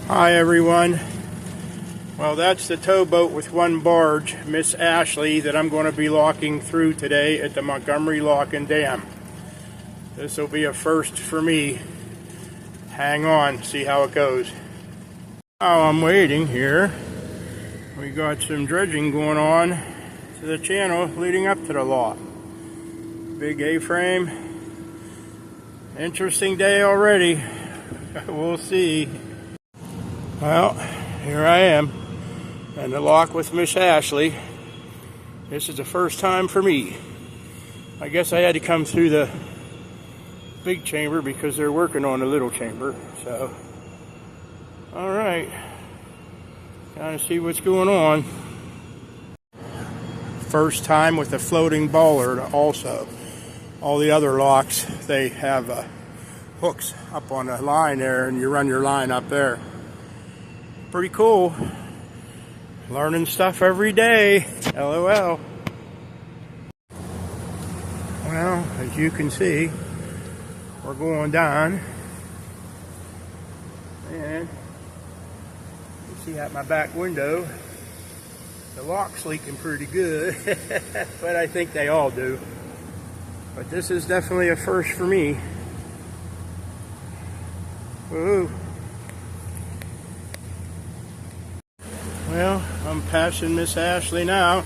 Hi everyone. Well, that's the towboat with one barge, Miss Ashley, that I'm going to be locking through today at the Montgomery Lock and Dam. This will be a first for me. Hang on, see how it goes. While I'm waiting here, we got some dredging going on to the channel leading up to the lock. Big A-frame. Interesting day already. We'll see. Well, here I am in the lock with Miss Ashley. This is the first time for me. I guess I had to come through the big chamber because they're working on the little chamber. So, all right, kind of see what's going on. First time with a floating bollard also. All the other locks, they have hooks up on the line there, and you run your line up there. Pretty cool. Learning stuff every day. LOL. Well, as you can see, we're going down. And you see out my back window, the lock's leaking pretty good. But I think they all do. But this is definitely a first for me. Woohoo. Well, I'm passing Miss Ashley now.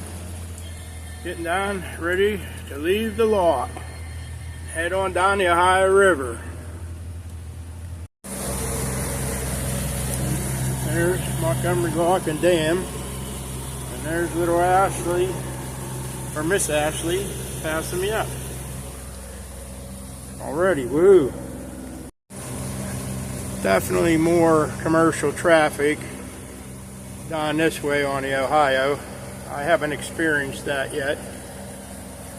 Getting down, ready to leave the lock. Head on down the Ohio River. There's Montgomery Lock and Dam. And there's little Ashley, or Miss Ashley, passing me up. Already, woo. Definitely more commercial traffic down this way on the Ohio. I haven't experienced that yet.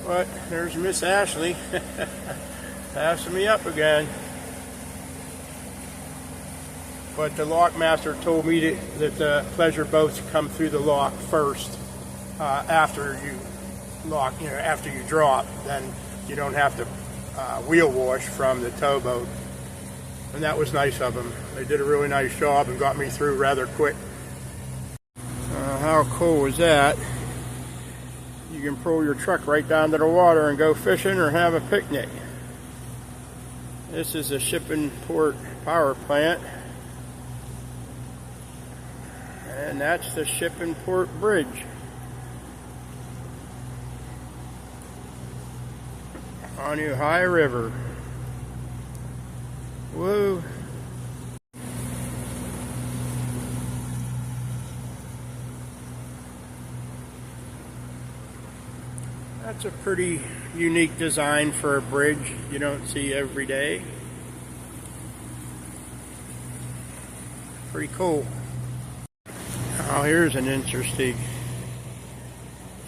But there's Miss Ashley passing me up again. But the lock master told me that the pleasure boats come through the lock first after you lock, after you drop. Then you don't have to wheel wash from the towboat. And that was nice of them. They did a really nice job and got me through rather quick. How cool was that? You can pull your truck right down to the water and go fishing or have a picnic. This is a Shippingport power plant. And that's the Shippingport Bridge on the Ohio River. Woo! That's a pretty unique design for a bridge you don't see every day. Pretty cool. Oh, here's an interesting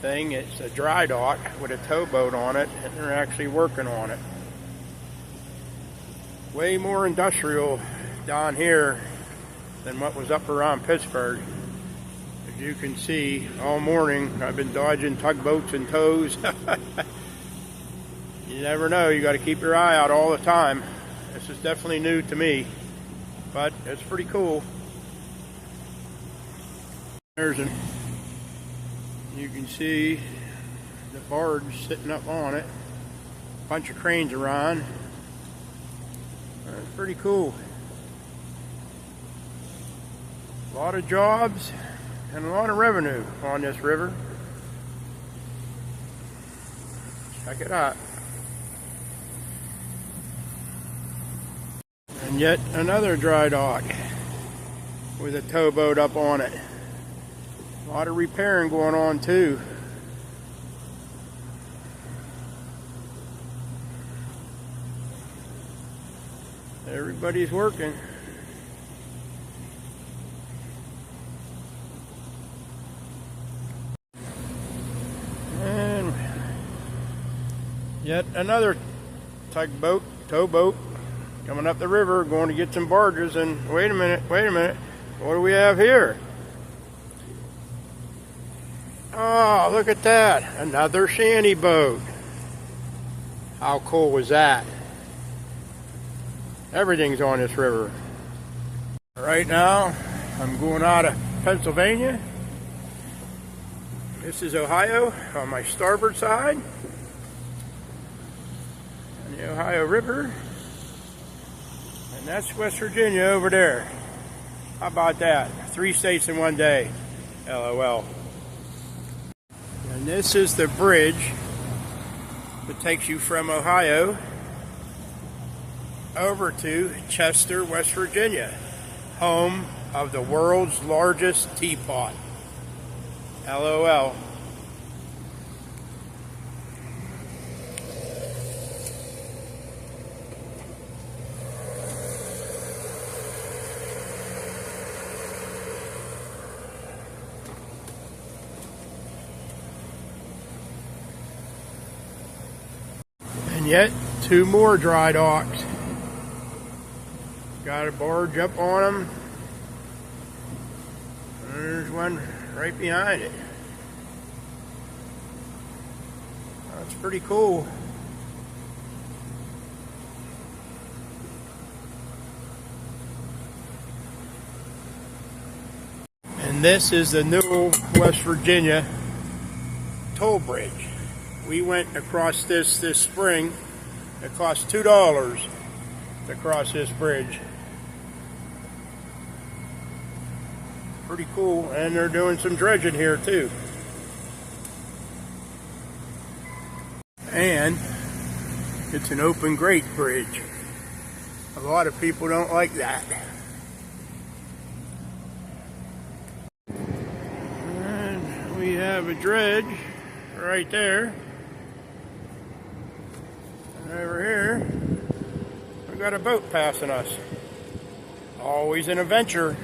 thing. It's a dry dock with a towboat on it, and they're actually working on it. Way more industrial down here than what was up around Pittsburgh. As you can see, all morning I've been dodging tugboats and tows. You never know, you got to keep your eye out all the time. This is definitely new to me, but it's pretty cool. You can see the barge sitting up on it. Bunch of cranes around. That's pretty cool. A lot of jobs and a lot of revenue on this river. Check it out. And yet another dry dock with a towboat up on it. A lot of repairing going on too. Everybody's working. And yet another towboat coming up the river, going to get some barges. And wait a minute, what do we have here? Oh, look at that, another shanty boat. How cool was that? Everything's on this river. Right now, I'm going out of Pennsylvania. This is Ohio on my starboard side. And the Ohio River. And that's West Virginia over there. How about that? 3 states in one day. LOL. And this is the bridge that takes you from Ohio over to Chester, West Virginia, home of the world's largest teapot. LOL. And yet, 2 more dry docks. Got a barge up on them. There's one right behind it. That's pretty cool. And this is the Newell, West Virginia toll bridge. We went across this spring. It cost $2 to cross this bridge. Pretty cool, and they're doing some dredging here too. And it's an open grate bridge. A lot of people don't like that. And we have a dredge right there. And over here, we got a boat passing us. Always an adventure.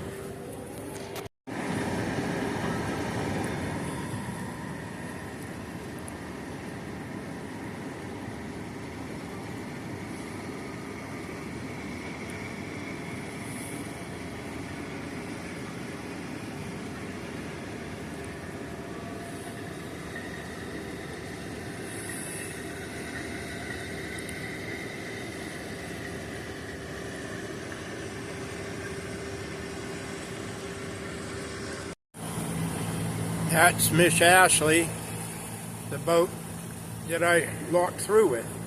That's Miss Ashley, the boat that I walked through with.